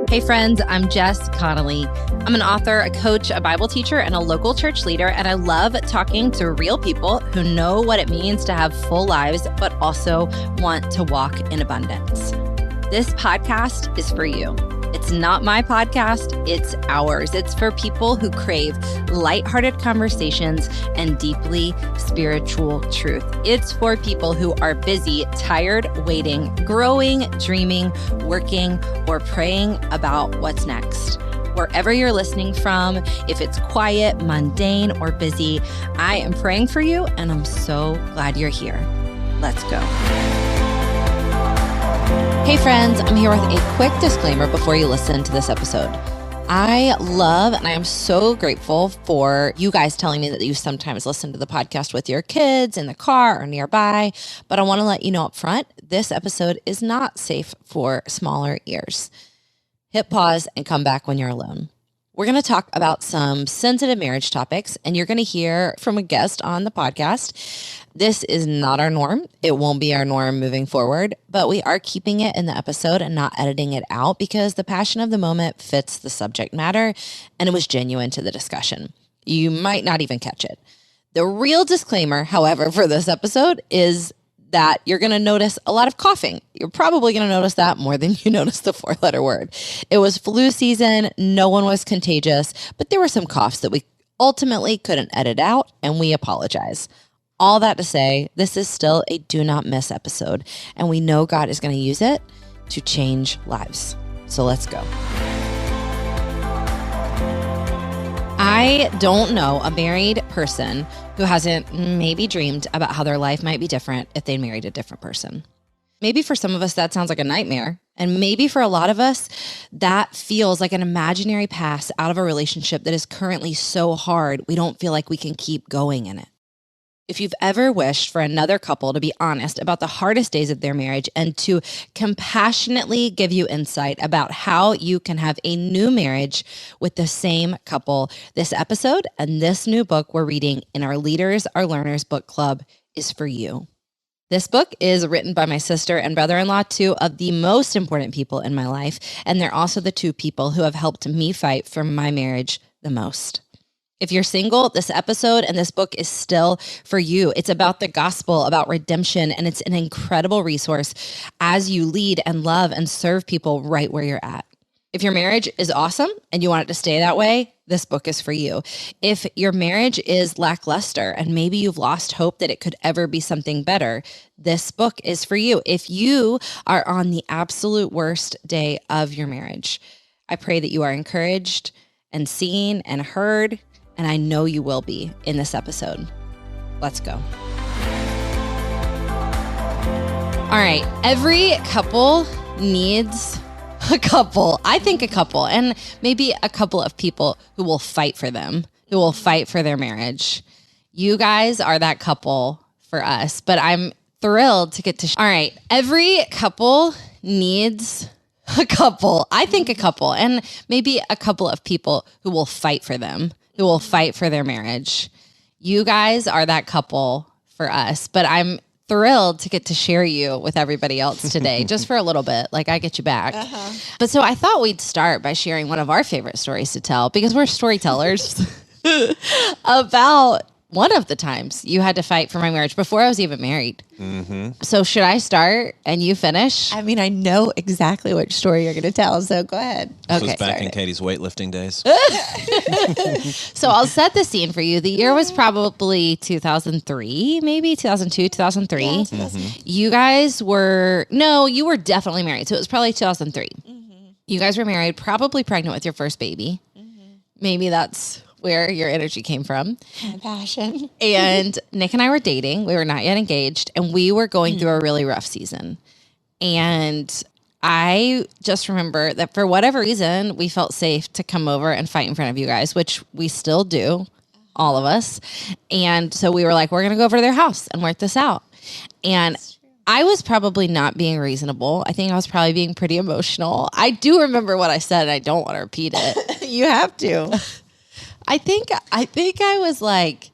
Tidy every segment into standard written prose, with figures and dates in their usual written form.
Hey friends, I'm Jess Connolly. I'm an author, a coach, a Bible teacher, and a local church leader, and I love talking to real people who know what it means to have full lives, but also want to walk in abundance. This podcast is for you. It's not my podcast, it's ours. It's for people who crave lighthearted conversations and deeply spiritual truth. It's for people who are busy, tired, waiting, growing, dreaming, working, or praying about what's next. Wherever you're listening from, if it's quiet, mundane, or busy, I am praying for you, and I'm so glad you're here. Let's go. Hey friends, I'm here with a quick disclaimer before you listen to this episode. I love and I am so grateful for you guys telling me that you sometimes listen to the podcast with your kids in the car or nearby, but I want to let you know up front, this episode is not safe for smaller ears. Hit pause and come back when you're alone. We're going to talk about some sensitive marriage topics, and you're going to hear from a guest on the podcast. This is not our norm. It won't be our norm moving forward, but we are keeping it in the episode and not editing it out because the passion of the moment fits the subject matter, and it was genuine to the discussion. You might not even catch it. The real disclaimer, however, for this episode is that you're going to notice a lot of coughing. You're probably going to notice that more than you notice the 4-letter word. It was flu season. No one was contagious, but there were some coughs that we ultimately couldn't edit out, and we apologize. All that to say, this is still a do not miss episode, and we know God is going to use it to change lives. So let's go. I don't know a married person who hasn't maybe dreamed about how their life might be different if they married a different person. Maybe for some of us, that sounds like a nightmare. And maybe for a lot of us, that feels like an imaginary pass out of a relationship that is currently so hard, we don't feel like we can keep going in it. If you've ever wished for another couple to be honest about the hardest days of their marriage and to compassionately give you insight about how you can have a new marriage with the same couple, this episode and this new book we're reading in our Leaders, Our Learners book club is for you. This book is written by my sister and brother-in-law, two of the most important people in my life, and they're also the two people who have helped me fight for my marriage the most. If you're single, this episode and this book is still for you. It's about the gospel, about redemption, and it's an incredible resource as you lead and love and serve people right where you're at. If your marriage is awesome and you want it to stay that way, this book is for you. If your marriage is lackluster and maybe you've lost hope that it could ever be something better, this book is for you. If you are on the absolute worst day of your marriage, I pray that you are encouraged and seen and heard. And I know you will be in this episode. Let's go. All right. Every couple needs a couple. I think a couple, and maybe a couple of people who will fight for them, who will fight for their marriage. You guys are that couple for us, but I'm thrilled to get to. All right. Every couple needs a couple. I think a couple, and maybe a couple of people who will fight for them, who will fight for their marriage. You guys are that couple for us, but I'm thrilled to get to share you with everybody else today, just for a little bit. Like, I get you back. But so I thought we'd start by sharing one of our favorite stories to tell, because we're storytellers, about one of the times you had to fight for my marriage before I was even married. Mm-hmm. So should I start and you finish? I mean, I know exactly which story you're going to tell, so go ahead. This was back in Katie's weightlifting days. So I'll set the scene for you. The year was probably 2003, maybe 2002, 2003. Yeah, 2003. You guys were, no, you were definitely married. So it was probably 2003. Mm-hmm. You guys were married, probably pregnant with your first baby. Mm-hmm. Maybe that's where your energy came from. My passion. And Nick and I were dating. We were not yet engaged, and we were going through a really rough season. And I just remember that for whatever reason, we felt safe to come over and fight in front of you guys, which we still do, all of us. And so we were like, we're going to go over to their house and work this out. And I was probably not being reasonable. I think I was probably being pretty emotional. I do remember what I said, and I don't want to repeat it. You have to. I think I was like,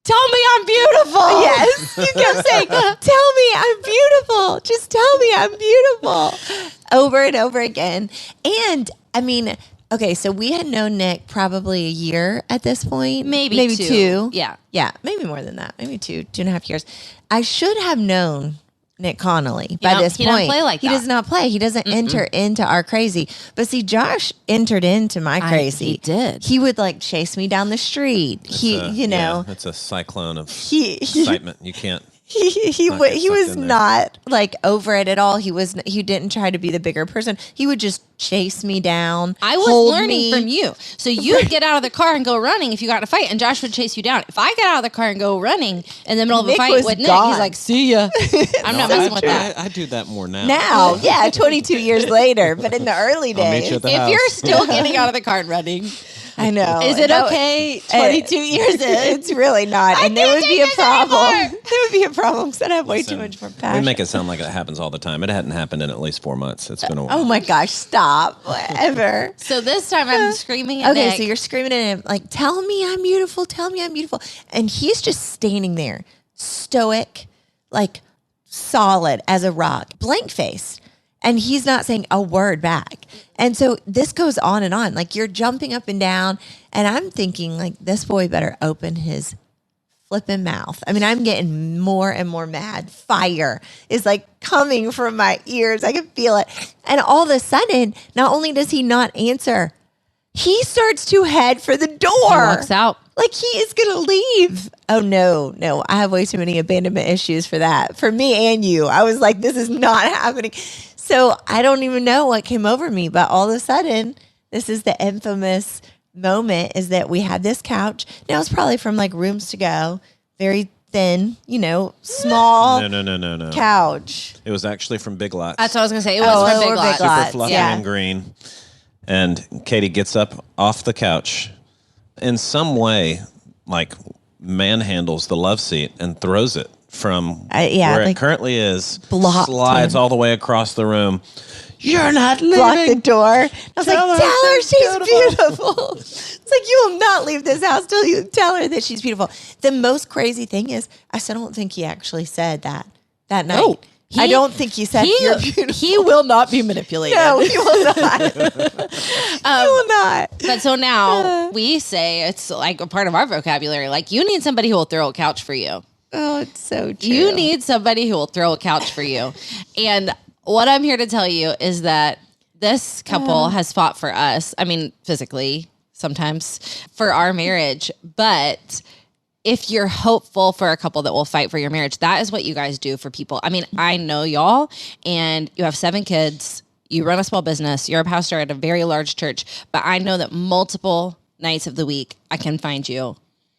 tell me I'm beautiful. Yes. You kept saying, tell me I'm beautiful. Just tell me I'm beautiful. Over and over again. And I mean, okay, so we had known Nick probably a year at this point. Maybe two. Yeah. Yeah, maybe more than that. Maybe 2.5 years. I should have known Nick Connolly by this he point. doesn't play like he that. does not play. He doesn't enter into our crazy. But see, Josh entered into my crazy. He did. He would like chase me down the street. It's a cyclone of he excitement. You can't. he Not get was sucked in there. not like over it at all. He didn't try to be the bigger person. He would just chase me down. I was hold learning me. from you. So you'd get out of the car and go running if you got in a fight, and Josh would chase you down. If I get out of the car and go running in the middle of a Nick fight was with Nick, gone. he's like, see ya. I'm not messing with that. I do that more now. Now, yeah, 22 years later, but in the early I'll meet days, you at the If house. you're still getting out of the car and running, I know. is it okay 22 years in? It's really not, and there can't would be take a this problem. anymore. There would be a problem because I'd have way Listen, too much more We passion. make it sound like it happens all the time. It hadn't happened in at least 4 months. It's been a while. Oh my gosh! Stop. Whatever. So this time I'm screaming at Okay, Nick. so you're screaming at him like, "Tell me I'm beautiful. Tell me I'm beautiful," and he's just standing there, stoic, like solid as a rock, blank faced. And he's not saying a word back. And so this goes on and on. Like you're jumping up and down. And I'm thinking, like, this boy better open his flipping mouth. I mean, I'm getting more and more mad. Fire is like coming from my ears. I can feel it. And all of a sudden, not only does he not answer, he starts to head for the door. He walks out. Like he is going to leave. Oh, no. I have way too many abandonment issues for that. For me and you. I was like, this is not happening. So I don't even know what came over me. But all of a sudden, this is the infamous moment is that we had this couch. Now it's probably from like Rooms to Go. Very thin, small No. couch. It was actually from Big Lots. That's what I was going to say. It was Oh, from Big or Big Lots. Lots. Super fluffy yeah. and green. And Katie gets up off the couch, in some way, like manhandles the love seat and throws it from where it like, currently is, blocked slides him. all the way across the room. You're not leaving. Blocked the door. I was Tell like, her tell her she's she's beautiful. It's like, you will not leave this house till you tell her that she's beautiful. The most crazy thing is, I still don't think he actually said that night. No. I don't think he said, you're beautiful. He will not be manipulated. No, he will not. He will not. But so now we say it's like a part of our vocabulary. Like you need somebody who will throw a couch for you. Oh, it's so true. You need somebody who will throw a couch for you. And what I'm here to tell you is that this couple has fought for us. I mean, physically, sometimes for our marriage. But if you're hopeful for a couple that will fight for your marriage, that is what you guys do for people. I mean, I know y'all, and you have 7 kids. You run a small business. You're a pastor at a very large church. But I know that multiple nights of the week, I can find you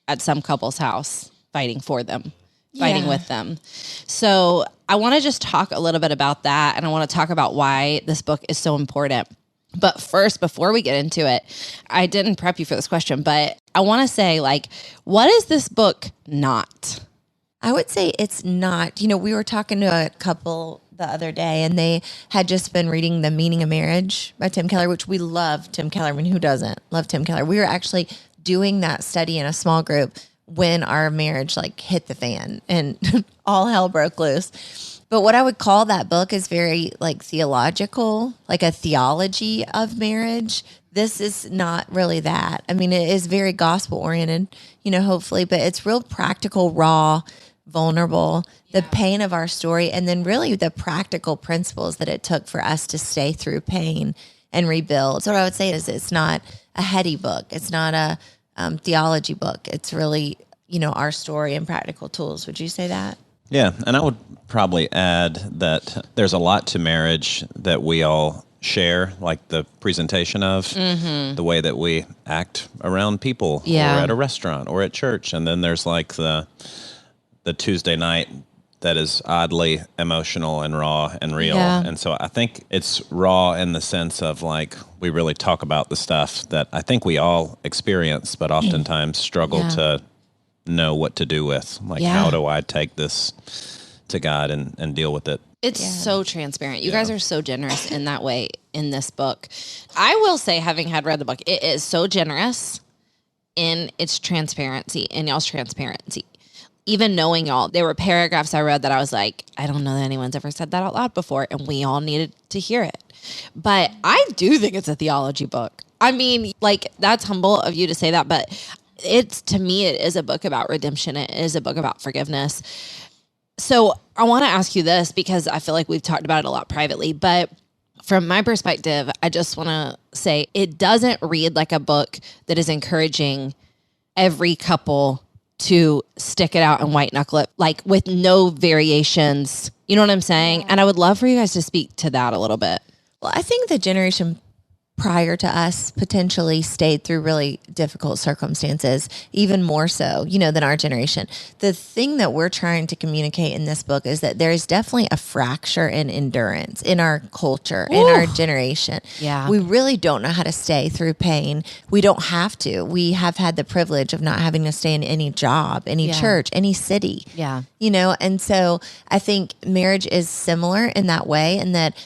at some couple's house fighting for them. Fighting with them. So I want to just talk a little bit about that. And I want to talk about why this book is so important. But first, before we get into it, I didn't prep you for this question, but I want to say, like, what is this book not? I would say it's not. We were talking to a couple the other day, and they had just been reading The Meaning of Marriage by Tim Keller, which we love Tim Keller. I mean, who doesn't love Tim Keller? We were actually doing that study in a small group when our marriage like hit the fan and all hell broke loose. But what I would call that book is very like theological, like a theology of marriage. This is not really that. I mean, it is very gospel oriented, hopefully, but it's real practical, raw, vulnerable, the pain of our story, and then really the practical principles that it took for us to stay through pain and rebuild. So what I would say is it's not a heady book. It's not a theology book. It's really, our story and practical tools. Would you say that? Yeah, and I would probably add that there's a lot to marriage that we all share, like the presentation of, the way that we act around people, or at a restaurant, or at church. And then there's like the Tuesday night that is oddly emotional and raw and real. Yeah. And so I think it's raw in the sense of like we really talk about the stuff that I think we all experience, but oftentimes struggle to know what to do with. Like, how do I take this to God and deal with it? It's so transparent. You guys are so generous in that way in this book. I will say, having had read the book, it is so generous in its transparency, in y'all's transparency. even knowing y'all, there were paragraphs I read that I was like, I don't know that anyone's ever said that out loud before, and we all needed to hear it. But I do think it's a theology book. I mean, like, that's humble of you to say that, but to me, it is a book about redemption. It is a book about forgiveness. So I want to ask you this, because I feel like we've talked about it a lot privately, but from my perspective, I just want to say it doesn't read like a book that is encouraging every couple to stick it out and white knuckle it, like with no variations. You know what I'm saying? And I would love for you guys to speak to that a little bit. Well, I think the generation prior to us potentially stayed through really difficult circumstances, even more so, than our generation. The thing that we're trying to communicate in this book is that there is definitely a fracture in endurance in our culture, in our generation. Yeah. We really don't know how to stay through pain. We don't have to. We have had the privilege of not having to stay in any job, any church, any city. Yeah. And so I think marriage is similar in that way, in that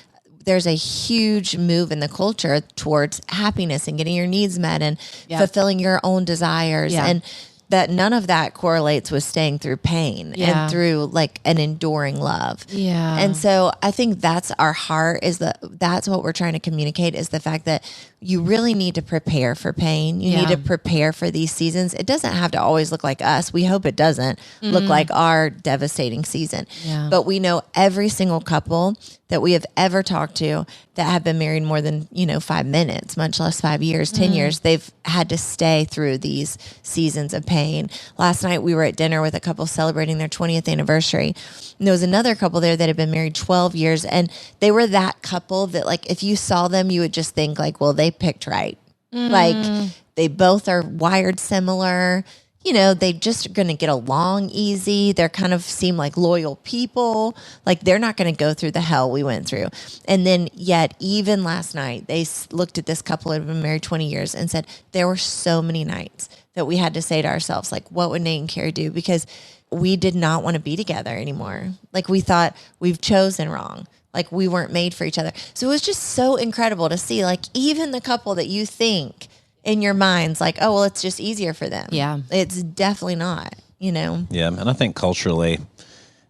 there's a huge move in the culture towards happiness and getting your needs met and fulfilling your own desires. Yeah. And that none of that correlates with staying through pain and through like an enduring love. Yeah. And so I think that's our heart, that's what we're trying to communicate, is the fact that you really need to prepare for pain. You need to prepare for these seasons. It doesn't have to always look like us. We hope it doesn't look like our devastating season. Yeah. But we know every single couple that we have ever talked to that have been married more than, 5 minutes, much less 5 years, 10 years, they've had to stay through these seasons of pain. Last night we were at dinner with a couple celebrating their 20th anniversary. And there was another couple there that had been married 12 years. And they were that couple that, like, if you saw them, you would just think like, well, they picked right. Like, they both are wired similar. They just are going to get along easy. They're kind of seem like loyal people. Like, they're not going to go through the hell we went through. And then yet, even last night, they looked at this couple that had been married 20 years and said, there were so many nights that we had to say to ourselves, like, what would Nate and Carrie do? Because we did not want to be together anymore. Like, we thought we've chosen wrong. Like, we weren't made for each other. So it was just so incredible to see, like, even the couple that you think in your mind's like, oh, well, it's just easier for them. Yeah. It's definitely not, Yeah. And I think culturally,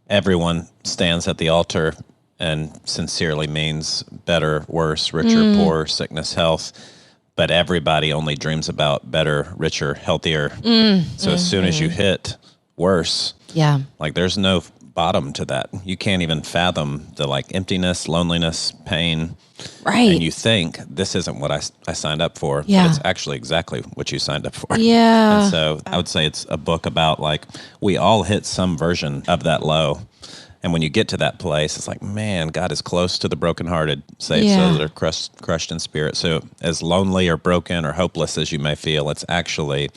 everyone stands at the altar and sincerely means better, worse, richer, poor, sickness, health. But everybody only dreams about better, richer, healthier. So as soon as you hit worse, like, there's no bottom to that. You can't even fathom the, like, emptiness, loneliness, pain. Right. And you think, this isn't what I signed up for. Yeah. But it's actually exactly what you signed up for. Yeah. And so I would say it's a book about, like, we all hit some version of that low. And when you get to that place, it's like, man, God is close to the brokenhearted, saves those that are crushed in spirit. So as lonely or broken or hopeless as you may feel, it's actually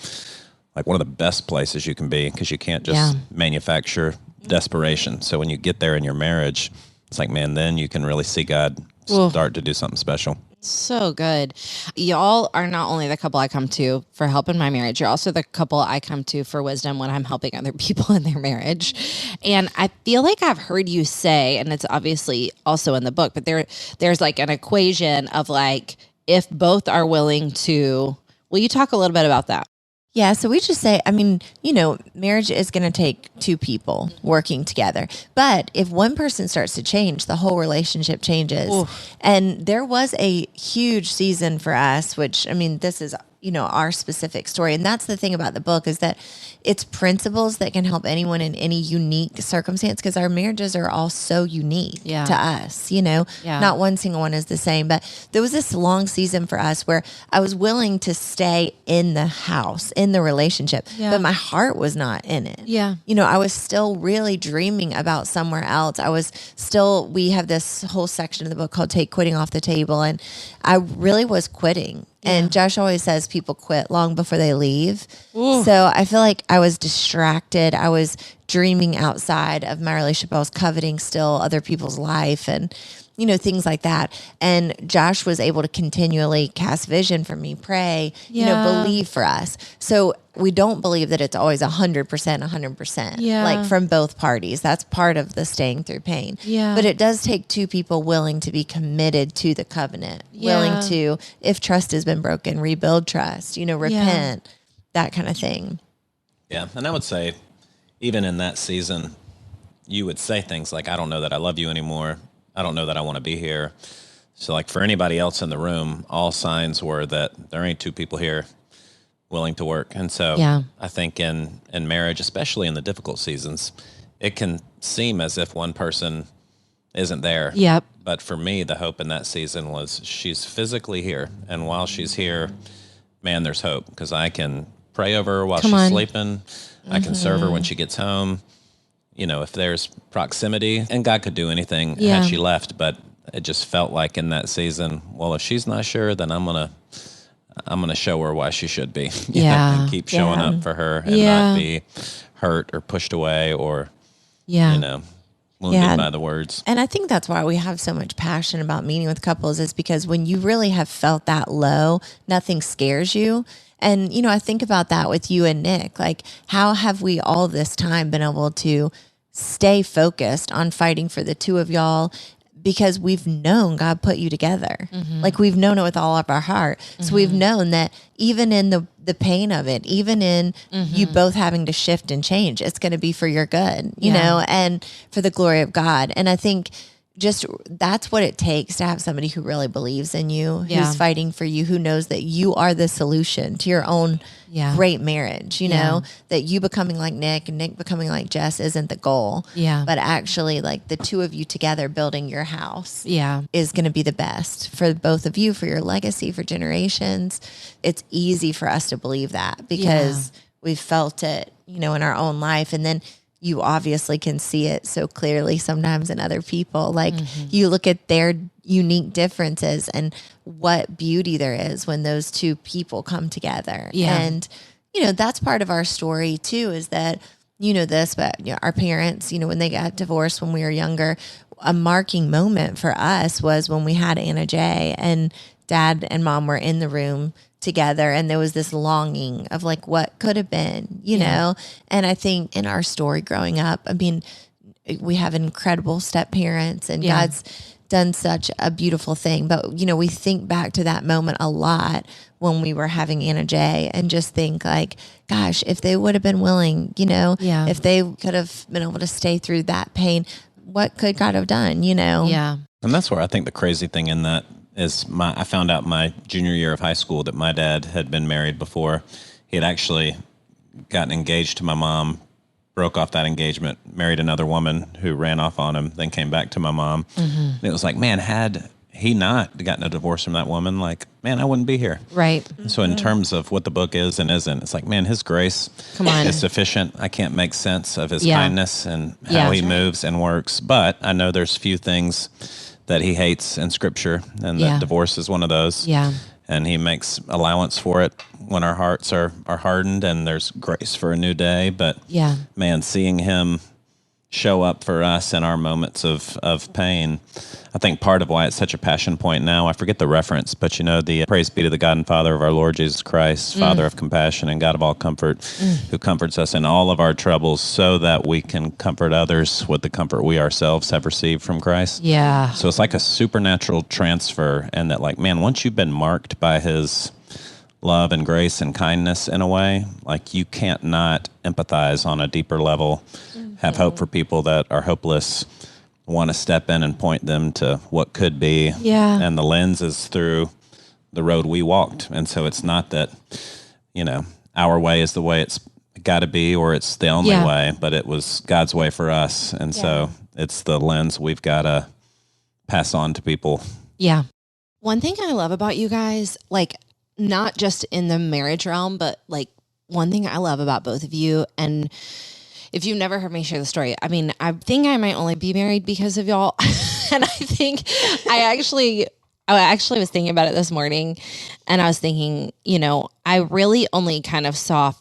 like one of the best places you can be, because you can't just manufacture desperation. So when you get there in your marriage, it's like, man, then you can really see God start to do something special. So good. Y'all are not only the couple I come to for help in my marriage, you're also the couple I come to for wisdom when I'm helping other people in their marriage. And I feel like I've heard you say, and it's obviously also in the book, but there's like an equation of, like, if both are willing to, will you talk a little bit about that? Yeah, so we just say, marriage is going to take two people working together. But if one person starts to change, the whole relationship changes. Oof. And there was a huge season for us, which, this is, our specific story. And that's the thing about the book, is that it's principles that can help anyone in any unique circumstance, because our marriages are all so unique to us, not one single one is the same. But there was this long season for us where I was willing to stay in the house, in the relationship, but my heart was not in it. Yeah. I was still really dreaming about somewhere else. We have this whole section of the book called Take Quitting Off the Table. And I really was quitting. And Josh always says people quit long before they leave. Ooh. So I feel like I was distracted. I was dreaming outside of my relationship. I was coveting still other people's life and, things like that. And Josh was able to continually cast vision for me, pray, believe for us. So we don't believe that it's always 100%, like from both parties. That's part of the staying through pain. Yeah. But it does take two people willing to be committed to the covenant, willing to, if trust has been broken, rebuild trust, repent, that kind of thing. Yeah. And I would say, even in that season, you would say things like, I don't know that I love you anymore. I don't know that I want to be here. So like for anybody else in the room, all signs were that there ain't two people here willing to work. And so I think in marriage, especially in the difficult seasons, it can seem as if one person isn't there. Yep. But for me, the hope in that season was she's physically here. And while she's here, man, there's hope because I can pray over her while she's sleeping. I can serve her when she gets home. You know, if there's proximity, and God could do anything had she left, but it just felt like in that season, well, if she's not sure, then I'm gonna show her why she should be. And keep showing up for her and not be hurt or pushed away or wounded by the words. And I think that's why we have so much passion about meeting with couples is because when you really have felt that low, nothing scares you. And, I think about that with you and Nick. Like, how have we all this time been able to stay focused on fighting for the two of y'all? Because we've known God put you together. Like we've known it with all of our heart. So we've known that even in the pain of it, even in you both having to shift and change, it's going to be for your good, you know, and for the glory of God. And I think just that's what it takes to have somebody who really believes in you, who's fighting for you, who knows that you are the solution to your own great marriage, you know, that you becoming like Nick and Nick becoming like Jess isn't the goal, but actually like the two of you together building your house is going to be the best for both of you, for your legacy, for generations. It's easy for us to believe that because we've felt it, in our own life. And then you obviously can see it so clearly sometimes in other people. Like you look at their unique differences and what beauty there is when those two people come together. And, that's part of our story too, is that, this, but our parents, when they got divorced when we were younger, a marking moment for us was when we had Anna Jay and Dad and Mom were in the room together, and there was this longing of like what could have been, you know. And I think in our story growing up, I mean, we have incredible step parents, and God's done such a beautiful thing. But we think back to that moment a lot when we were having Anna Jay, and just think like, gosh, if they would have been willing, if they could have been able to stay through that pain, what could God have done, Yeah. And that's where I think the crazy thing in that is I found out my junior year of high school that my dad had been married before. He had actually gotten engaged to my mom, broke off that engagement, married another woman who ran off on him, then came back to my mom. And it was like, man, had he not gotten a divorce from that woman, like, man, I wouldn't be here. Right. So in terms of what the book is and isn't, it's like, man, his grace is sufficient. I can't make sense of his kindness and how he moves and works. But I know there's few things that he hates in Scripture, and that divorce is one of those. Yeah. And he makes allowance for it when our hearts are hardened, and there's grace for a new day. But man, seeing him show up for us in our moments of pain, I think part of why it's such a passion point now, I forget the reference, but the praise be to the God and Father of our Lord Jesus Christ, Father of compassion and God of all comfort, who comforts us in all of our troubles so that we can comfort others with the comfort we ourselves have received from Christ. Yeah. So it's like a supernatural transfer, and that like, man, once you've been marked by his love and grace and kindness in a way, like you can't not empathize on a deeper level, have hope for people that are hopeless, want to step in and point them to what could be. Yeah. And the lens is through the road we walked. And so it's not that, our way is the way it's got to be, or it's the only way, but it was God's way for us. And so it's the lens we've got to pass on to people. Yeah. One thing I love about you guys, like not just in the marriage realm, but like one thing I love about both of you, and if you've never heard me share the story, I mean, I think I might only be married because of y'all. And I think I actually was thinking about it this morning, and I was thinking, I really only kind of saw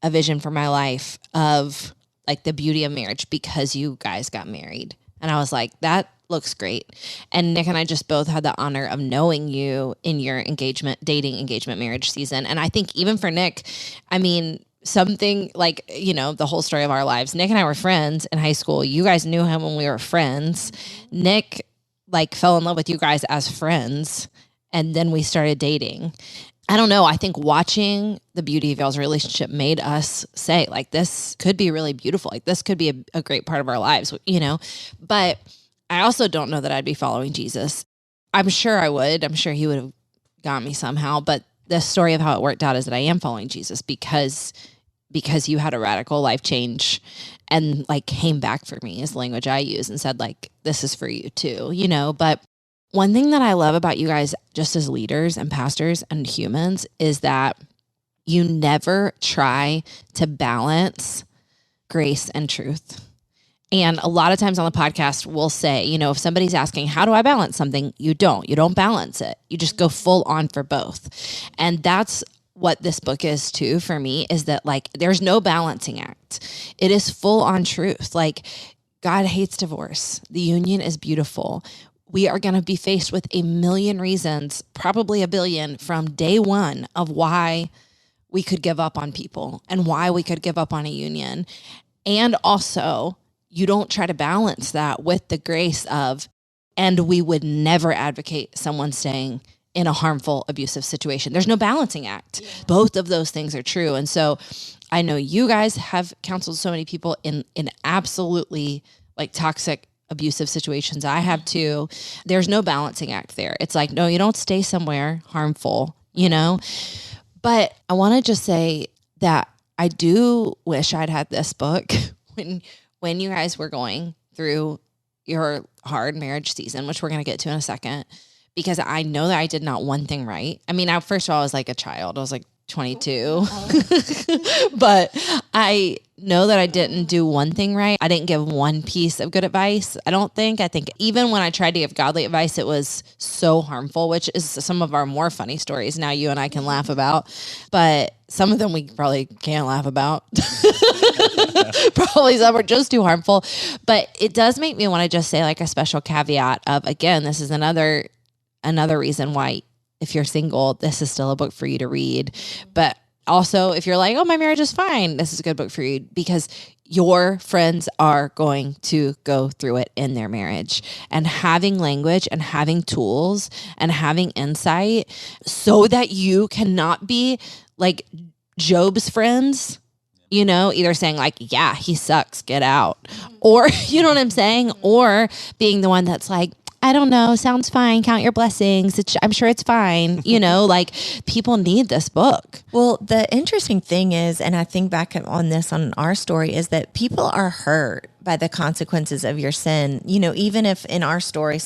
a vision for my life of like the beauty of marriage because you guys got married. And I was like, that looks great. And Nick and I just both had the honor of knowing you in your dating engagement marriage season. And I think even for Nick, I mean, something like, the whole story of our lives. Nick and I were friends in high school. You guys knew him when we were friends. Nick like fell in love with you guys as friends, and then we started dating. I don't know. I think watching the beauty of y'all's relationship made us say, like, this could be really beautiful. Like, this could be a great part of our lives, But I also don't know that I'd be following Jesus. I'm sure I would. I'm sure he would have got me somehow. But the story of how it worked out is that I am following Jesus because you had a radical life change and like came back for me is the language I use and said, like, this is for you too, But one thing that I love about you guys, just as leaders and pastors and humans, is that you never try to balance grace and truth. And a lot of times on the podcast, we'll say, if somebody's asking, how do I balance something? You don't balance it. You just go full on for both. And that's what this book is too, for me, is that like, there's no balancing act. It is full on truth. Like, God hates divorce. The union is beautiful. We are going to be faced with a million reasons, probably a billion, from day one of why we could give up on people and why we could give up on a union. And also, you don't try to balance that with the grace of, and we would never advocate someone staying in a harmful, abusive situation. There's no balancing act. Yeah. Both of those things are true. And so I know you guys have counseled so many people in absolutely like toxic, abusive situations. I have too. There's no balancing act there. It's like, no, you don't stay somewhere harmful, But I want to just say that I do wish I'd had this book when you guys were going through your hard marriage season, which we're going to get to in a second, because I know that I did not one thing right. I mean, first of all, I was like a child. I was like 22, but I know that I didn't do one thing right. I didn't give one piece of good advice. I think even when I tried to give godly advice, it was so harmful, which is some of our more funny stories now you and I can laugh about, but some of them we probably can't laugh about. Probably some are just too harmful, but it does make me want to just say like a special caveat of, again, this is another reason why, if you're single, this is still a book for you to read. But also, if you're like, oh, my marriage is fine, this is a good book for you, because your friends are going to go through it in their marriage. And having language and having tools and having insight so that you cannot be like Job's friends, either saying like, yeah, he sucks, get out. Or, you know what I'm saying? Or being the one that's like, I don't know, sounds fine, count your blessings. I'm sure it's fine. Like people need this book. Well, the interesting thing is, and I think back on our story, is that people are hurt by the consequences of your sin. Even if in our story,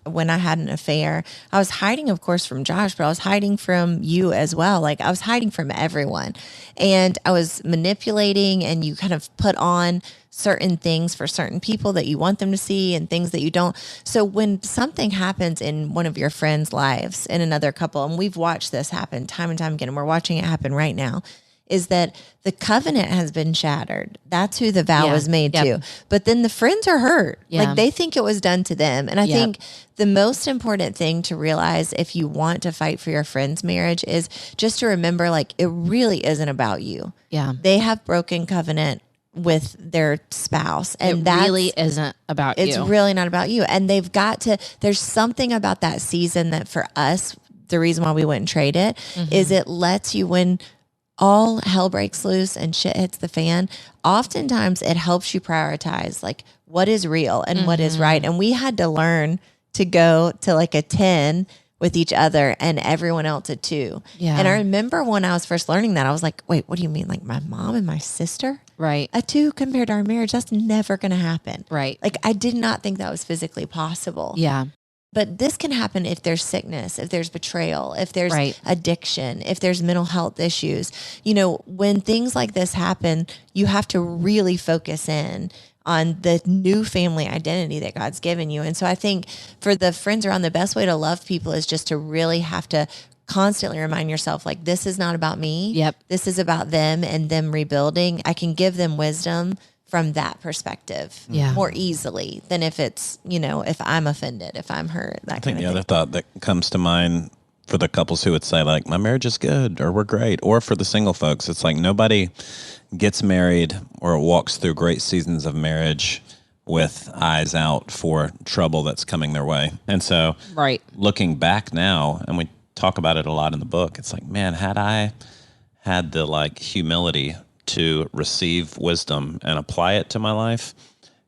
when I had an affair, I was hiding, of course, from Josh, but I was hiding from you as well. Like I was hiding from everyone, and I was manipulating, and you kind of put on certain things for certain people that you want them to see and things that you don't. So when something happens in one of your friends' lives in another couple, and we've watched this happen time and time again, and we're watching it happen right now, is that the covenant has been shattered. That's who the vow was made to. But then the friends are hurt. Yeah. Like they think it was done to them. And I think the most important thing to realize if you want to fight for your friend's marriage is just to remember, like, it really isn't about you. Yeah. They have broken covenant with their spouse, and that really isn't about you. It's really not about you. And they've got to, there's something about that season that for us, the reason why we wouldn't trade it is it lets you, when all hell breaks loose and shit hits the fan, oftentimes it helps you prioritize like what is real and what is right. And we had to learn to go to like a 10 with each other and everyone else a 2. Yeah. And I remember when I was first learning that, I was like, wait, what do you mean? Like my mom and my sister? Right. A 2 compared to our marriage, that's never going to happen. Right. Like I did not think that was physically possible. Yeah. But this can happen if there's sickness, if there's betrayal, if there's addiction, if there's mental health issues. When things like this happen, you have to really focus in on the new family identity that God's given you. And so I think for the friends around, the best way to love people is just to really have to constantly remind yourself, like, this is not about me. Yep. This is about them and them rebuilding. I can give them wisdom from that perspective more easily than if it's, if I'm offended, if I'm hurt, that kind of thing. I think the other thought that comes to mind for the couples who would say like, my marriage is good or we're great, or for the single folks, it's like nobody gets married or walks through great seasons of marriage with eyes out for trouble that's coming their way. And so looking back now, and we talk about it a lot in the book. It's like, man, had I had the like humility to receive wisdom and apply it to my life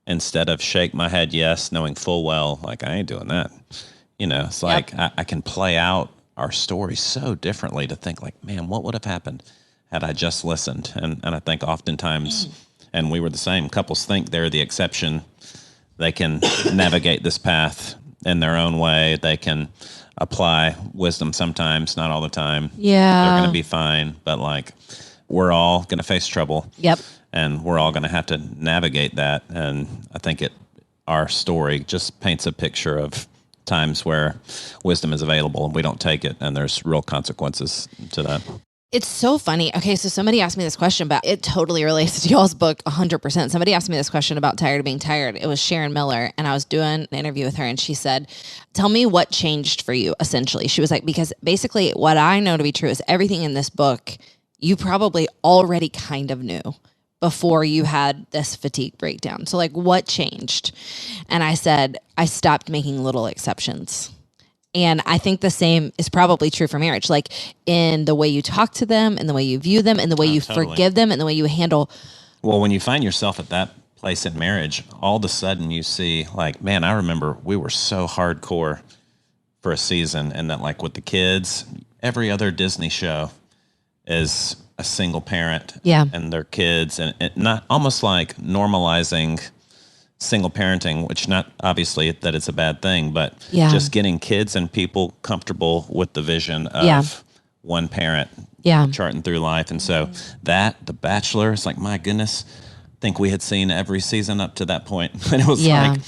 instead of shake my head yes, knowing full well, like I ain't doing that. It's like I can play out our story so differently to think like, man, what would have happened had I just listened? And I think oftentimes, and we were the same, couples think they're the exception. They can navigate this path in their own way. They can apply wisdom sometimes, not all the time. Yeah. They're going to be fine. But like, we're all going to face trouble. Yep. And we're all going to have to navigate that. And I think our story just paints a picture of times where wisdom is available and we don't take it. And there's real consequences to that. It's so funny. Okay, so somebody asked me this question, but it totally relates to y'all's book 100%. Somebody asked me this question about tired of being tired. It was Sharon Miller, and I was doing an interview with her, and she said, tell me what changed for you, essentially. She was like, because basically what I know to be true is everything in this book, you probably already kind of knew before you had this fatigue breakdown. So like, what changed? And I said, I stopped making little exceptions. And I think the same is probably true for marriage, like in the way you talk to them, and the way you view them, and the way you forgive them, and the way you handle. Well, when you find yourself at that place in marriage, all of a sudden you see like, man, I remember we were so hardcore for a season, and that like with the kids, every other Disney show is a single parent and their kids, and it not almost like normalizing single parenting, which not obviously that it's a bad thing, but just getting kids and people comfortable with the vision of one parent charting through life. And so The Bachelor, it's like, my goodness, I think we had seen every season up to that point. And it was like,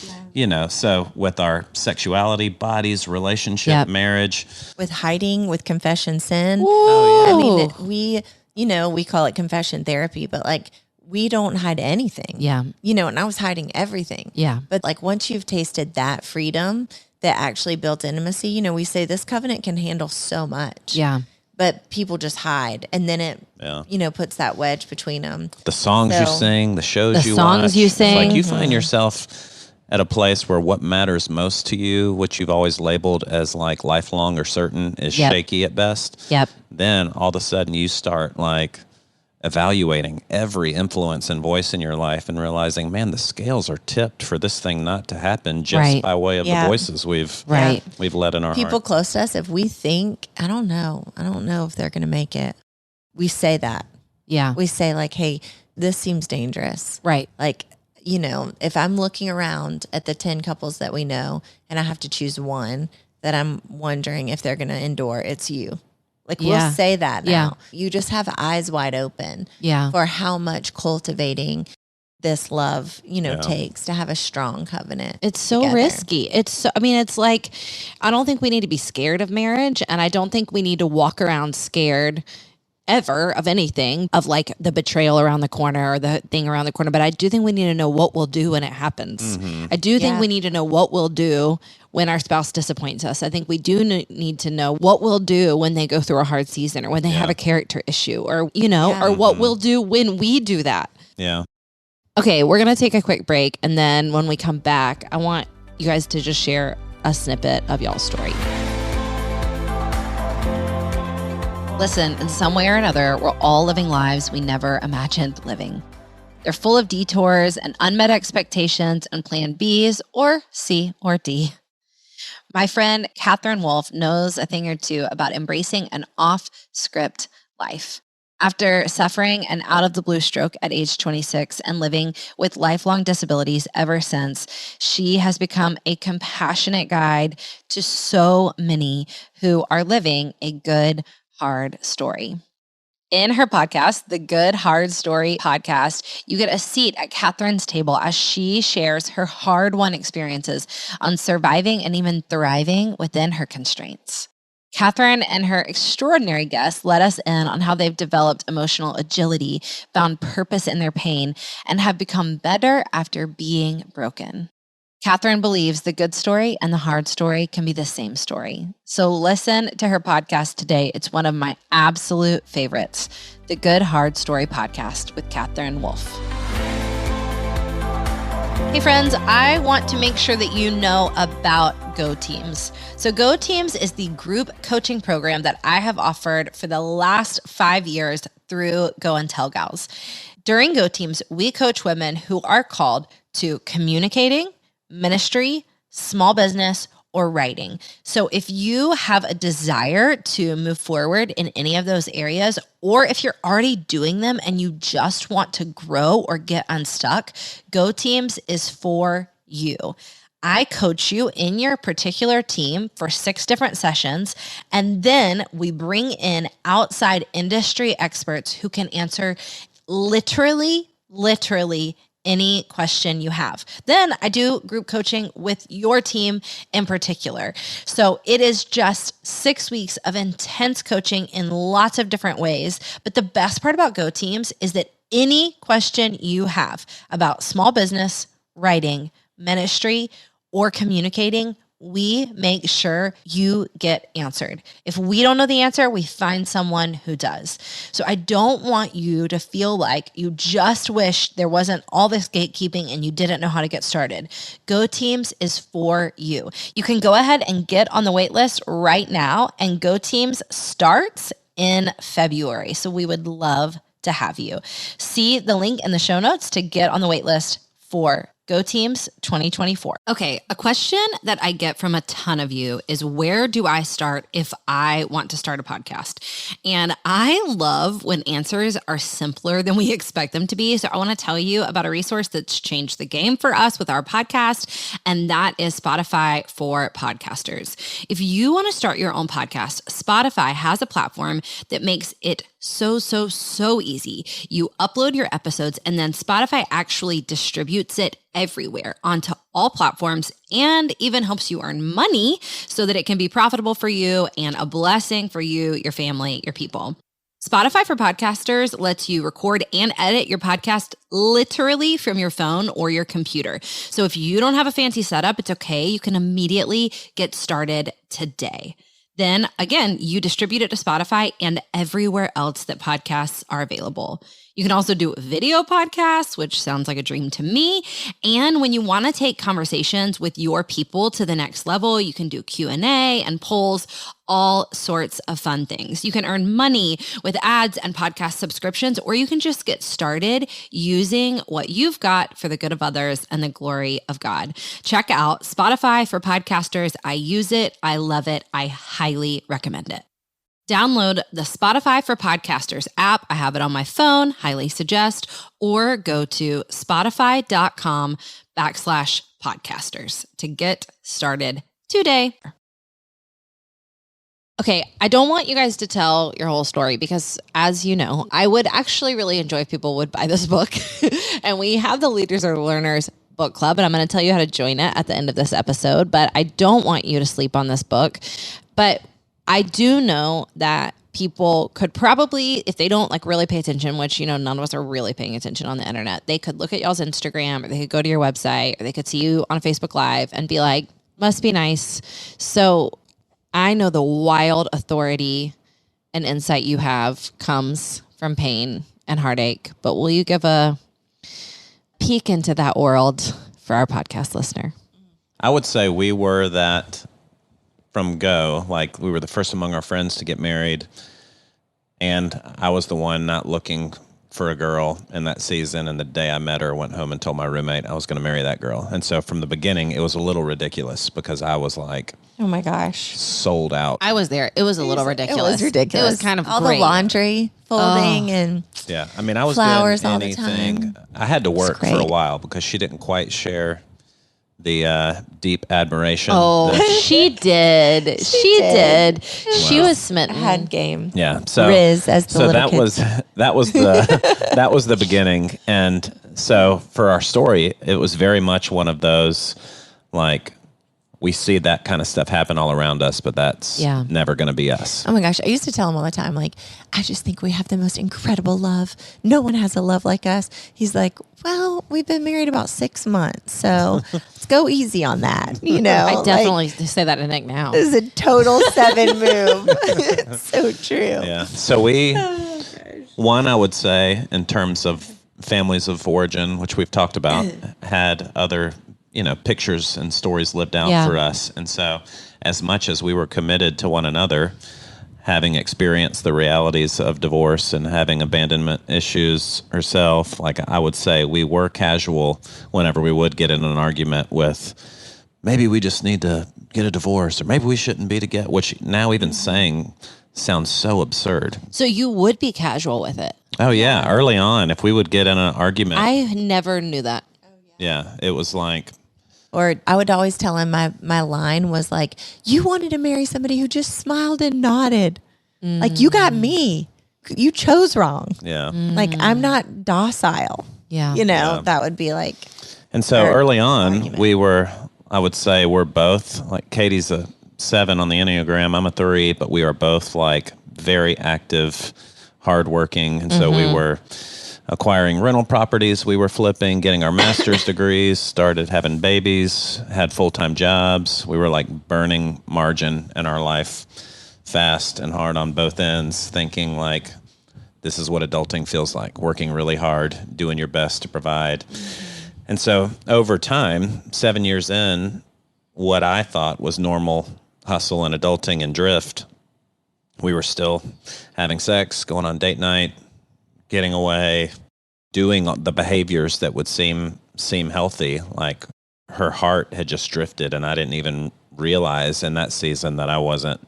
so with our sexuality, bodies, relationship, marriage. With hiding, with confession sin. Whoa. I mean, we call it confession therapy, but like, we don't hide anything. Yeah. And I was hiding everything. Yeah. But like once you've tasted that freedom that actually built intimacy, we say this covenant can handle so much. Yeah. But people just hide. And then it, puts that wedge between them. The songs you sing, the shows you watch. The songs you sing. It's like you find yourself at a place where what matters most to you, which you've always labeled as like lifelong or certain, is shaky at best. Yep. Then all of a sudden you start like evaluating every influence and voice in your life and realizing, man, the scales are tipped for this thing not to happen just by way of the voices we've let in our people heart. Close to us, if we think, I don't know if they're going to make it. We say that. Yeah. We say like, hey, this seems dangerous. Right. Like, if I'm looking around at the 10 couples that we know and I have to choose one that I'm wondering if they're going to endure, it's you. Like we'll say that now. Yeah. You just have eyes wide open for how much cultivating this love, takes to have a strong covenant. It's so risky. It's like, I don't think we need to be scared of marriage. And I don't think we need to walk around scared ever of anything, of like the betrayal around the corner or the thing around the corner. But I do think we need to know what we'll do when it happens. Mm-hmm. I do think we need to know what we'll do when our spouse disappoints us. I think we do need to know what we'll do when they go through a hard season or when they have a character issue or, or what we'll do when we do that. Yeah. Okay, we're going to take a quick break. And then when we come back, I want you guys to just share a snippet of y'all's story. Listen, in some way or another, we're all living lives we never imagined living. They're full of detours and unmet expectations and plan Bs or C or D. My friend Catherine Wolf knows a thing or two about embracing an off-script life. After suffering an out-of-the-blue stroke at age 26 and living with lifelong disabilities ever since, she has become a compassionate guide to so many who are living a good, hard story. In her podcast, the Good Hard Story podcast, you get a seat at Catherine's table as she shares her hard-won experiences on surviving and even thriving within her constraints. Catherine and her extraordinary guests let us in on how they've developed emotional agility, found purpose in their pain, and have become better after being broken. Catherine believes the good story and the hard story can be the same story. So listen to her podcast today. It's one of my absolute favorites, the Good Hard Story podcast with Catherine Wolf. Hey friends, I want to make sure that you know about Go Teams. So Go Teams is the group coaching program that I have offered for the last 5 years through Go and Tell Gals. During Go Teams, we coach women who are called to communicating, ministry, small business, or writing. So if you have a desire to move forward in any of those areas, or if you're already doing them and you just want to grow or get unstuck, Go Teams is for you. I coach you in your particular team for 6 different sessions, and then we bring in outside industry experts who can answer literally any question you have. Then I do group coaching with your team in particular. So it is just 6 weeks of intense coaching in lots of different ways. But the best part about Go Teams is that any question you have about small business, writing, ministry, or communicating, we make sure you get answered. If we don't know the answer, we find someone who does. So I don't want you to feel like you just wish there wasn't all this gatekeeping and you didn't know how to get started. Go Teams is for you. You can go ahead and get on the wait list right now, and Go Teams starts in February. So we would love to have you. See the link in the show notes to get on the wait list for Go Teams 2024. Okay, a question that I get from a ton of you is, where do I start if I want to start a podcast? And I love when answers are simpler than we expect them to be. So I want to tell you about a resource that's changed the game for us with our podcast, and that is Spotify for Podcasters. If you want to start your own podcast, Spotify has a platform that makes it so easy. You upload your episodes, and then Spotify actually distributes it everywhere onto all platforms, and even helps you earn money so that it can be profitable for you and a blessing for you, your family, your people. Spotify for Podcasters lets you record and edit your podcast literally from your phone or your computer. So if you don't have a fancy setup, it's okay. You can immediately get started today. Then again, you distribute it to Spotify and everywhere else that podcasts are available. You can also do video podcasts, which sounds like a dream to me. And when you want to take conversations with your people to the next level, you can do Q&A and polls, all sorts of fun things. You can earn money with ads and podcast subscriptions, or you can just get started using what you've got for the good of others and the glory of God. Check out Spotify for Podcasters. I use it. I love it. I highly recommend it. Download the Spotify for Podcasters app. I have it on my phone, highly suggest, or go to spotify.com/podcasters to get started today. Okay, I don't want you guys to tell your whole story because, as you know, I would actually really enjoy if people would buy this book. And we have the Leaders or Learners book club, and I'm going to tell you how to join it at the end of this episode. But I don't want you to sleep on this book. But I do know that people could probably, if they don't really pay attention, which, none of us are really paying attention on the internet, they could look at y'all's Instagram, or they could go to your website, or they could see you on Facebook Live and be like, must be nice. So I know the wild authority and insight you have comes from pain and heartache, but will you give a peek into that world for our podcast listener? I would say we were that from go. We were the first among our friends to get married, and I was the one not looking for a girl in that season, and the day I met her, went home and told my roommate I was going to marry that girl. And so from the beginning, it was a little ridiculous because I was oh my gosh, sold out. I was there. It was a little ridiculous. It was ridiculous. It was kind of all great. The laundry folding and yeah. I mean, I was flowers doing all the anything. time. I had to work for a while because she didn't quite share the deep admiration. Oh, she did. She did. She was smitten. Had game. Yeah. So Riz as the little kid. that was the beginning. And so for our story, it was very much one of those, we see that kind of stuff happen all around us, but that's never going to be us. Oh my gosh. I used to tell him all the time, I just think we have the most incredible love. No one has a love like us. He's like, well, we've been married about 6 months, so let's go easy on that. I definitely say that to Nick now. This is a total 7 move. It's so true. Yeah. So one, I would say, in terms of families of origin, which we've talked about, had other pictures and stories lived out for us. And so as much as we were committed to one another, having experienced the realities of divorce and having abandonment issues herself, like I would say we were casual whenever we would get in an argument with, maybe we just need to get a divorce, or maybe we shouldn't be together, which now even saying sounds so absurd. So you would be casual with it? Oh, yeah. Early on, if we would get in an argument. I never knew that. Yeah, it was like. Or I would always tell him my line was like, you wanted to marry somebody who just smiled and nodded. Like, you got me. You chose wrong. Yeah. Like, I'm not docile. Yeah. That would be like. And so early on, I would say we're both, like Katie's a 7 on the Enneagram, I'm a 3, but we are both like very active, hardworking. And so we were acquiring rental properties, we were flipping, getting our master's degrees, started having babies, had full-time jobs. We were like burning margin in our life fast and hard on both ends, thinking like, this is what adulting feels like, working really hard, doing your best to provide. And so over time, 7 years in, what I thought was normal hustle and adulting and drift, we were still having sex, going on date night, getting away, doing the behaviors that would seem healthy. Like her heart had just drifted, and I didn't even realize in that season that I wasn't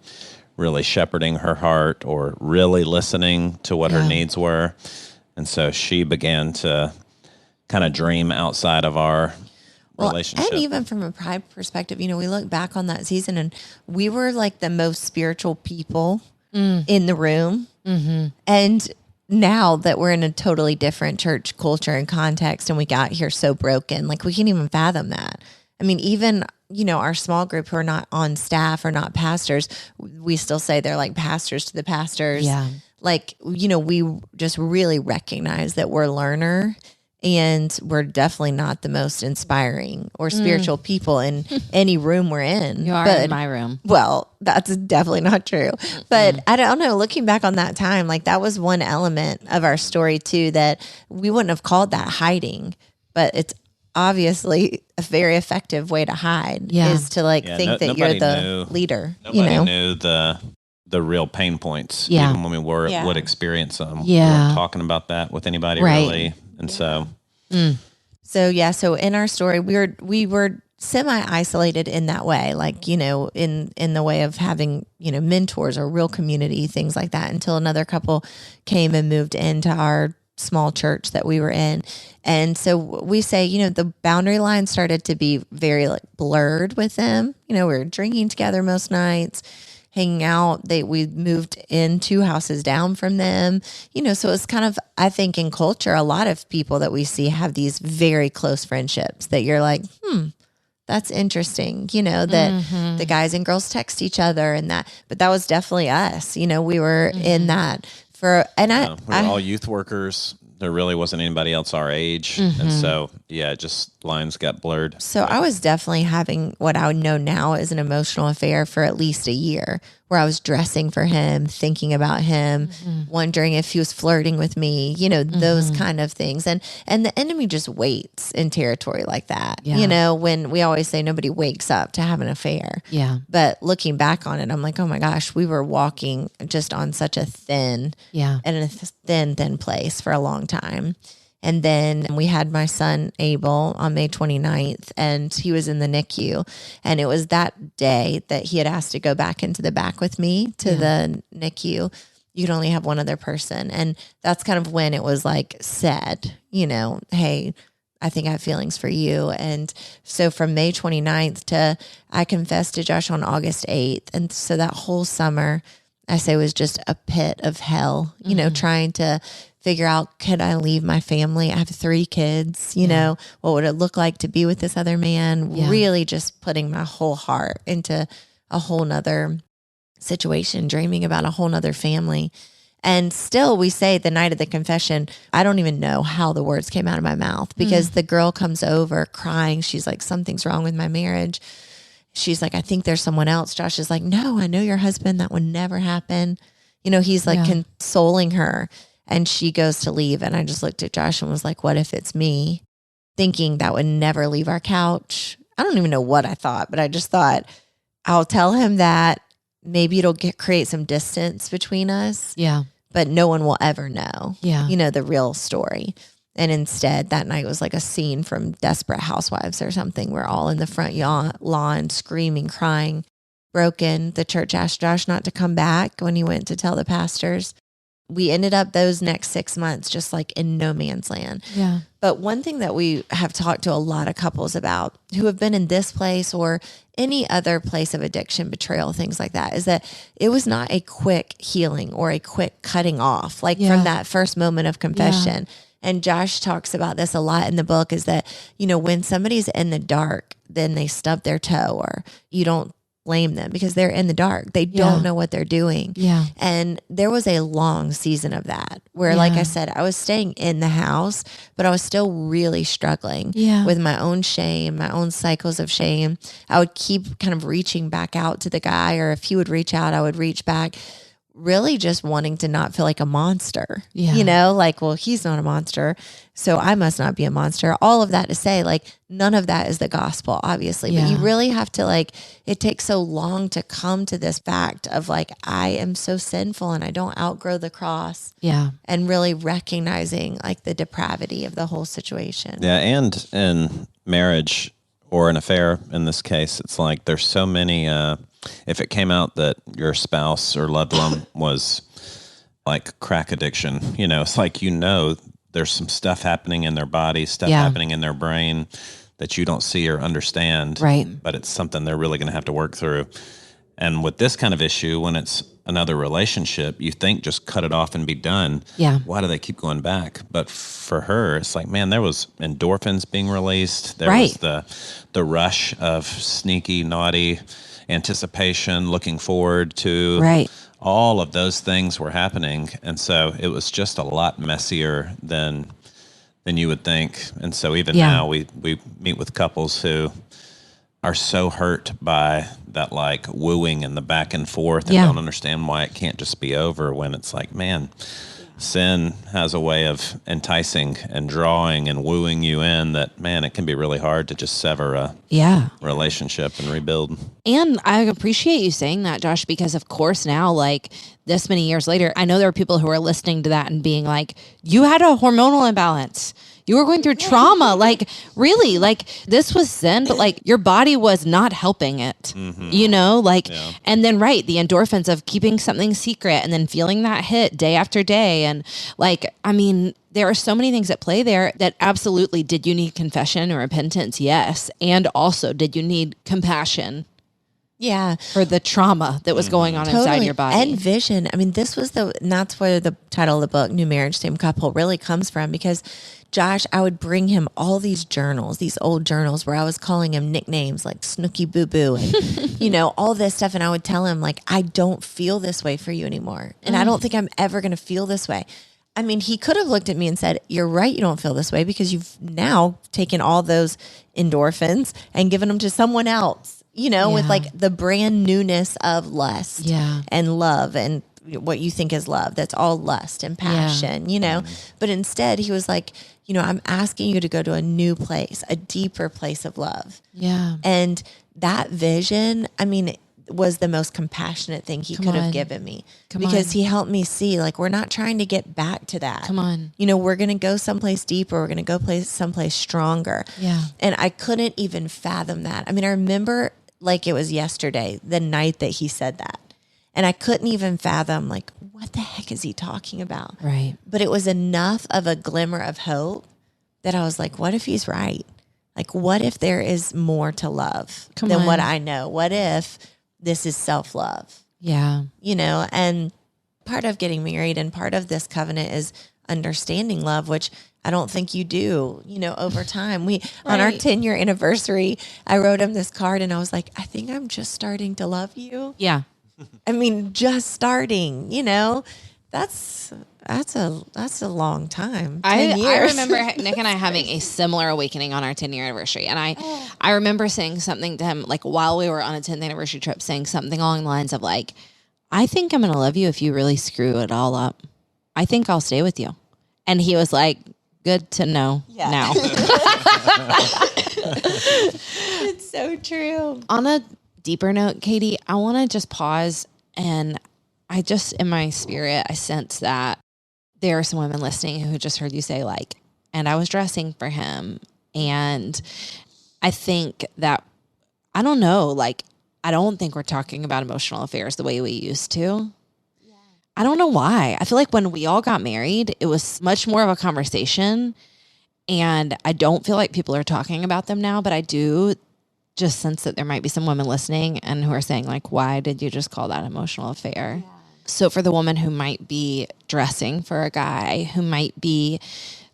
really shepherding her heart or really listening to what her needs were. And so she began to kind of dream outside of our relationship. And even from a pride perspective, we look back on that season and we were like the most spiritual people in the room. And now that we're in a totally different church culture and context and we got here so broken, like we can't even fathom that. I mean, even, our small group who are not on staff or not pastors, we still say they're like pastors to the pastors. Yeah. Like, we just really recognize that we're learner and we're definitely not the most inspiring or spiritual people in any room we're in. You are in my room. Well, that's definitely not true. But I don't know, looking back on that time, like that was one element of our story too, that we wouldn't have called that hiding, but it's obviously a very effective way to hide is to think that you're the leader. Nobody knew the real pain points, even when we would experience them. We weren't talking about that with anybody really. And so in our story, we were semi-isolated in that way, like, in the way of having, mentors or real community, things like that, until another couple came and moved into our small church that we were in. And so we say, the boundary line started to be very blurred with them. We were drinking together most nights, hanging out. We moved in 2 houses down from them, so it's kind of, I think in culture, a lot of people that we see have these very close friendships that you're like, that's interesting, that the guys and girls text each other and that, but that was definitely us. We were in that we were all youth workers. There really wasn't anybody else our age. And so, just lines got blurred. So I was definitely having what I would know now is an emotional affair for at least a year, where I was dressing for him, thinking about him, wondering if he was flirting with me, those kind of things. And the enemy just waits in territory like that. When we always say nobody wakes up to have an affair. Yeah. But looking back on it, I'm like, oh my gosh, we were walking just on such a thin place for a long time. And then we had my son, Abel, on May 29th, and he was in the NICU. And it was that day that he had asked to go back into the back with me to the NICU. You could only have one other person. And that's kind of when it was like said, hey, I think I have feelings for you. And so from May 29th I confessed to Josh on August 8th. And so that whole summer, I say, was just a pit of hell, trying to figure out, could I leave my family? I have 3 kids, what would it look like to be with this other man? Really just putting my whole heart into a whole nother situation, dreaming about a whole nother family. And still we say the night of the confession, I don't even know how the words came out of my mouth, because the girl comes over crying. She's like, something's wrong with my marriage. She's like, I think there's someone else. Josh is like, no, I know your husband. That would never happen. He's like consoling her. And she goes to leave. And I just looked at Josh and was like, what if it's me? thinking that would never leave our couch. I don't even know what I thought, but I just thought, I'll tell him that maybe it'll create some distance between us. Yeah. But no one will ever know, Yeah. the real story. And instead, that night was like a scene from Desperate Housewives or something. We're all in the front lawn screaming, crying, broken. The church asked Josh not to come back when he went to tell the pastors. We ended up those next 6 months just like in no man's land. Yeah. But one thing that we have talked to a lot of couples about who have been in this place or any other place of addiction, betrayal, things like that, is that it was not a quick healing or a quick cutting off, like from that first moment of confession. And Josh talks about this a lot in the book, is that, when somebody's in the dark, then they stub their toe, or you don't blame them because they're in the dark. They don't know what they're doing. Yeah. And there was a long season of that where, like I said, I was staying in the house, but I was still really struggling with my own shame, my own cycles of shame. I would keep kind of reaching back out to the guy, or if he would reach out, I would reach back, really just wanting to not feel like a monster, like, well, he's not a monster, so I must not be a monster. All of that to say, like, none of that is the gospel, obviously, but you really have to, like, it takes so long to come to this fact of like, I am so sinful and I don't outgrow the cross. Yeah. And really recognizing like the depravity of the whole situation. Yeah. And in marriage or an affair, in this case, it's like there's so many, if it came out that your spouse or loved one was like crack addiction, it's like, there's some stuff happening in their body, stuff happening in their brain that you don't see or understand. Right. But it's something they're really going to have to work through. And with this kind of issue, when it's another relationship, you think just cut it off and be done. Yeah. Why do they keep going back? But for her, it's like, man, there was endorphins being released. There was the rush of sneaky, naughty anticipation, looking forward to. Right. All of those things were happening. And so it was just a lot messier than you would think. And so even now we meet with couples who are so hurt by that, like, wooing and the back and forth, and don't understand why it can't just be over, when it's like, man, sin has a way of enticing and drawing and wooing you in that, man, it can be really hard to just sever a relationship and rebuild. And I appreciate you saying that, Josh, because of course now, like, this many years later, I know there are people who are listening to that and being like, you had a hormonal imbalance. You were going through trauma. Like, really, like, this was sin, but like your body was not helping it, and then, the endorphins of keeping something secret and then feeling that hit day after day. And like, I mean, there are so many things at play there that absolutely, did you need confession or repentance? Yes. And also, did you need compassion? Yeah. For the trauma that was going on inside your body. And vision. I mean, and that's where the title of the book, New Marriage, Same Couple, really comes from, because Josh, I would bring him all these journals, these old journals where I was calling him nicknames like Snooky Boo Boo and, all this stuff. And I would tell him, like, I don't feel this way for you anymore. And I don't think I'm ever going to feel this way. I mean, he could have looked at me and said, you're right, you don't feel this way, because you've now taken all those endorphins and given them to someone else, with like the brand newness of lust and love and what you think is love. That's all lust and passion, But instead he was like, I'm asking you to go to a new place, a deeper place of love. Yeah. And that vision, I mean, was the most compassionate thing he could have given me, because he helped me see, like, we're not trying to get back to that. Come on. We're going to go someplace deeper. We're going to go someplace stronger. Yeah. And I couldn't even fathom that. I mean, I remember like it was yesterday, the night that he said that. And I couldn't even fathom, like, what the heck is he talking about? Right. But it was enough of a glimmer of hope that I was like, what if he's right? Like, what if there is more to love than what I know? What if this is self-love? Yeah. And part of getting married and part of this covenant is understanding love, which I don't think you do, over time. On our 10-year anniversary, I wrote him this card and I was like, I think I'm just starting to love you. Yeah. I mean, just starting, that's a long time. 10 years. I remember Nick and I having a similar awakening on our 10-year anniversary. And I remember saying something to him, like, while we were on a 10th anniversary trip, saying something along the lines of, like, I think I'm going to love you if you really screw it all up. I think I'll stay with you. And he was like, Good to know now. It's so true. On a deeper note, Katie, I want to just pause, and I just, in my spirit, I sense that there are some women listening who just heard you say like, and I was dressing for him. And I think that, I don't know, like, I don't think we're talking about emotional affairs the way we used to. Yeah. I don't know why. I feel like when we all got married, it was much more of a conversation. And I don't feel like people are talking about them now, but I do just sense that there might be some women listening and who are saying like, why did you just call that emotional affair? Yeah. So for the woman who might be dressing for a guy, who might be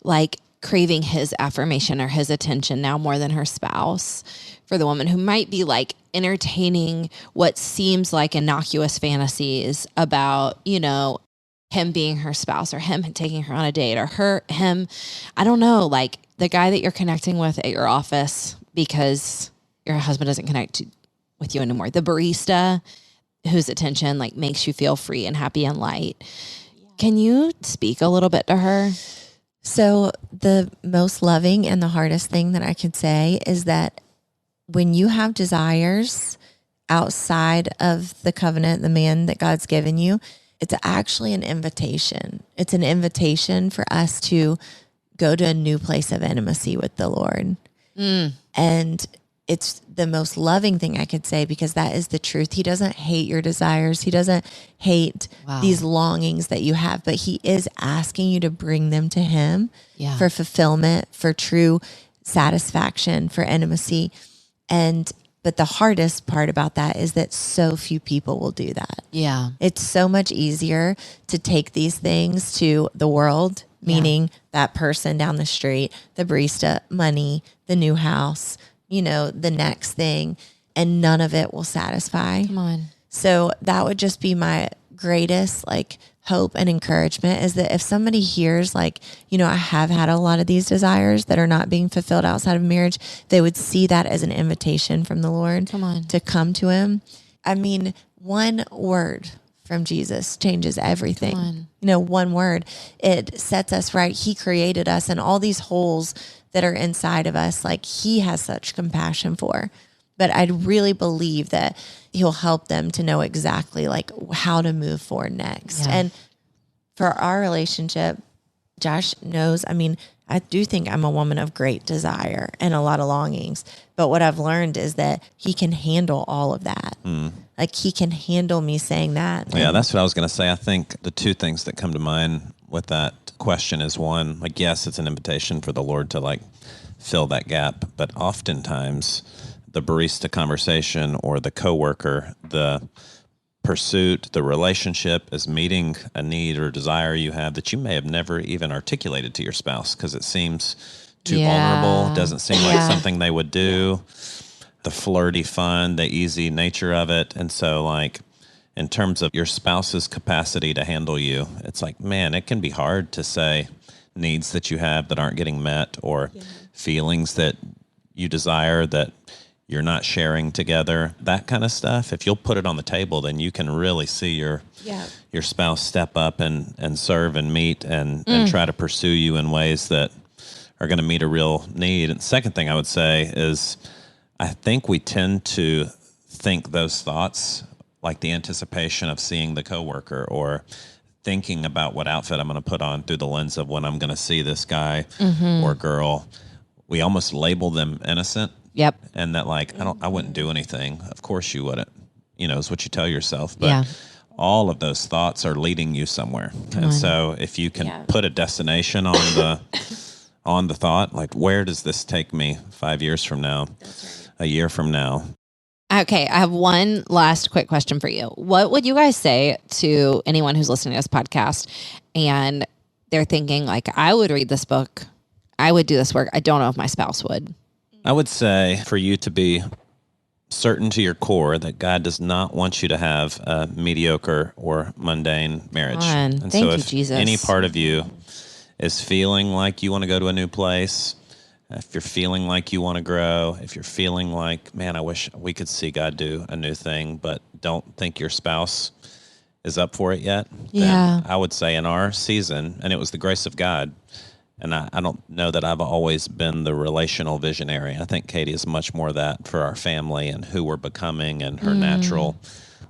like craving his affirmation or his attention now more than her spouse, for the woman who might be like entertaining what seems like innocuous fantasies about, you know, him being her spouse or him taking her on a date or him, I don't know, like the guy that you're connecting with at your office because your husband doesn't connect with you anymore. The barista whose attention like makes you feel free and happy and light. Yeah. Can you speak a little bit to her? So the most loving and the hardest thing that I could say is that when you have desires outside of the covenant, the man that God's given you, it's actually an invitation. It's an invitation for us to go to a new place of intimacy with the Lord. And it's the most loving thing I could say because that is the truth. He doesn't hate your desires. He doesn't hate these longings that you have, but he is asking you to bring them to him for fulfillment, for true satisfaction, for intimacy. But the hardest part about that is that so few people will do that. Yeah. It's so much easier to take these things to the world, meaning that person down the street, the barista, money, the new house, you know, the next thing, and none of it will satisfy. Come on. So that would just be my greatest like hope and encouragement is that if somebody hears like, you know, I have had a lot of these desires that are not being fulfilled outside of marriage, they would see that as an invitation from the Lord to come to him. I mean, one word from Jesus changes everything. You know, one word, it sets us right. He created us and all these holes that are inside of us, like he has such compassion for. But I really believe that he'll help them to know exactly like how to move forward next. And for our relationship, Josh knows, I mean, I do think I'm a woman of great desire and a lot of longings. But what I've learned is that he can handle all of that. Like he can handle me saying that. Yeah, that's what I was going to say. I think the two things that come to mind with that question is one, like, yes, it's an invitation for the Lord to like fill that gap. But oftentimes the barista conversation or the coworker, the pursuit, the relationship is meeting a need or desire you have that you may have never even articulated to your spouse because it seems too vulnerable. It doesn't seem like something they would do. The flirty fun, the easy nature of it. And so like in terms of your spouse's capacity to handle you, it's like, man, it can be hard to say needs that you have that aren't getting met or feelings that you desire that you're not sharing together, that kind of stuff. If you'll put it on the table, then you can really see your spouse step up and serve and meet and try to pursue you in ways that are going to meet a real need. And the second thing I would say is I think we tend to think those thoughts like the anticipation of seeing the coworker or thinking about what outfit I'm going to put on through the lens of when I'm going to see this guy or girl. We almost label them innocent. Yep. And that like, I wouldn't do anything. Of course you wouldn't, you know, is what you tell yourself. But all of those thoughts are leading you somewhere. So if you can put a destination on the thought, like where does this take me 5 years from now, a year from now? Okay, I have one last quick question for you. What would you guys say to anyone who's listening to this podcast and they're thinking like, I would read this book, I would do this work. I don't know if my spouse would. I would say for you to be certain to your core that God does not want you to have a mediocre or mundane marriage. And Thank so you, if Jesus. any part of you is feeling like you want to go to a new place, if you're feeling like you want to grow, if you're feeling like, man, I wish we could see God do a new thing, but don't think your spouse is up for it yet, then I would say in our season, and it was the grace of God, And I don't know that I've always been the relational visionary. I think Katie is much more that for our family and who we're becoming and her natural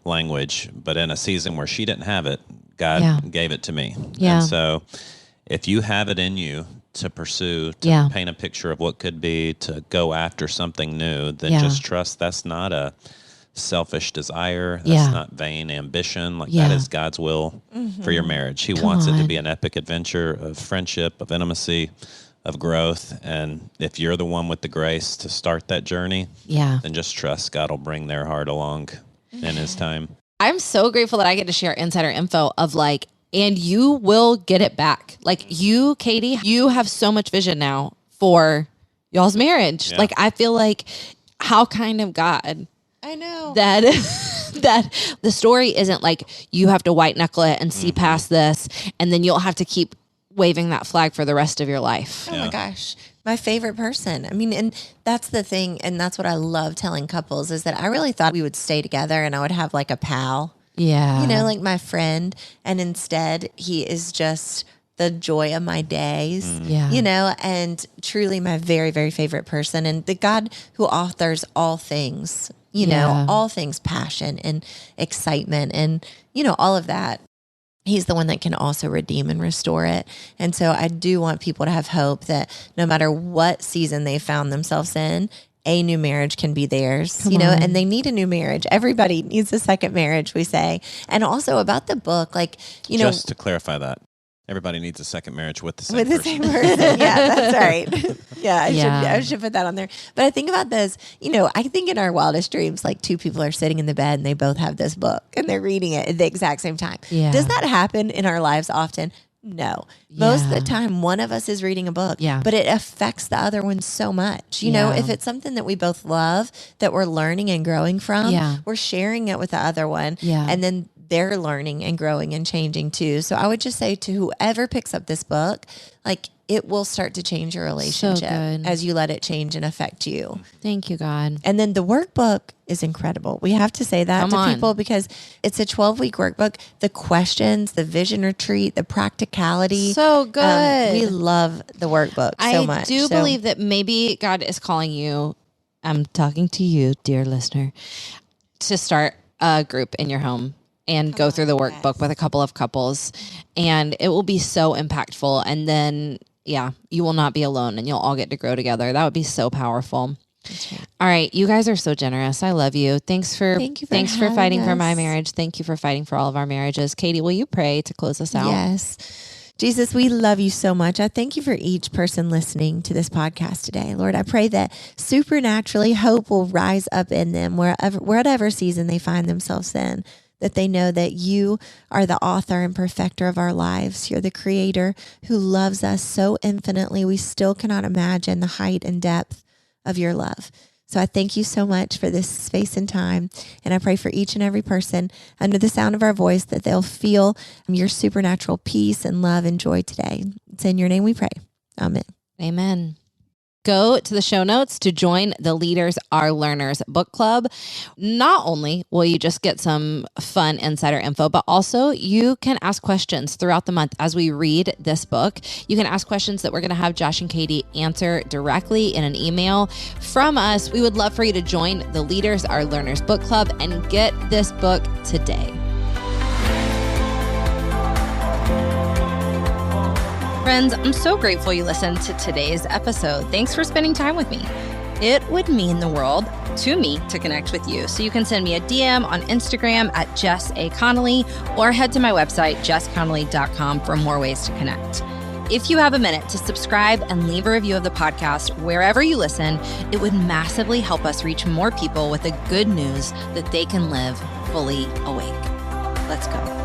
language. But in a season where she didn't have it, God gave it to me. Yeah. And so if you have it in you to pursue, to paint a picture of what could be, to go after something new, then just trust that's not a selfish desire. That's not vain ambition. Like that is God's will for your marriage. He wants it to be an epic adventure of friendship, of intimacy, of growth. And if you're the one with the grace to start that journey, then just trust God will bring their heart along in His time. I'm so grateful that I get to share insider info of like, and you will get it back. Like you, Katie, you have so much vision now for y'all's marriage. Like I feel like how kind of God. I know that that the story isn't like you have to white knuckle it and see past this, and then you'll have to keep waving that flag for the rest of your life. Oh my gosh. My favorite person. I mean, and that's the thing. And that's what I love telling couples is that I really thought we would stay together and I would have like a pal, Yeah. like my friend. And instead he is just the joy of my days, and truly my very, very favorite person. And the God who authors all things, all things passion and excitement and, all of that. He's the one that can also redeem and restore it. And so I do want people to have hope that no matter what season they found themselves in, a new marriage can be theirs, and they need a new marriage. Everybody needs a second marriage, we say. And also about the book, like, just to clarify that. Everybody needs a second marriage with the same person. Yeah, that's right. I should put that on there. But I think about this, I think in our wildest dreams, like two people are sitting in the bed and they both have this book and they're reading it at the exact same time. Yeah. Does that happen in our lives often? No. Most of the time, one of us is reading a book, but it affects the other one so much. If it's something that we both love, that we're learning and growing from, we're sharing it with the other one. And then they're learning and growing and changing too. So I would just say to whoever picks up this book, like it will start to change your relationship as you let it change and affect you. Thank you, God. And then the workbook is incredible. We have to say that to people because it's a 12-week workbook. The questions, the vision retreat, the practicality. So good. We love the workbook so much. I do believe that maybe God is calling you, I'm talking to you, dear listener, to start a group in your home and go through the workbook with a couple of couples, and it will be so impactful. And then, you will not be alone and you'll all get to grow together. That would be so powerful. Right. All right. You guys are so generous. I love you. Thanks for fighting for my marriage. Thank you for fighting for all of our marriages. Katie, will you pray to close us out? Yes. Jesus, we love you so much. I thank you for each person listening to this podcast today. Lord, I pray that supernaturally hope will rise up in them whatever season they find themselves in, that they know that you are the author and perfecter of our lives. You're the creator who loves us so infinitely. We still cannot imagine the height and depth of your love. So I thank you so much for this space and time. And I pray for each and every person under the sound of our voice that they'll feel your supernatural peace and love and joy today. It's in your name we pray. Amen. Amen. Go to the show notes to join the Leaders Are Learners book club. Not only will you just get some fun insider info, but also you can ask questions throughout the month as we read this book. You can ask questions that we're going to have Josh and Katie answer directly in an email from us. We would love for you to join the Leaders Are Learners book club and get this book today. Friends, I'm so grateful you listened to today's episode. Thanks for spending time with me. It would mean the world to me to connect with you. So you can send me a DM on Instagram at Jess A. Connolly or head to my website, jessconnolly.com for more ways to connect. If you have a minute to subscribe and leave a review of the podcast wherever you listen, it would massively help us reach more people with the good news that they can live fully awake. Let's go.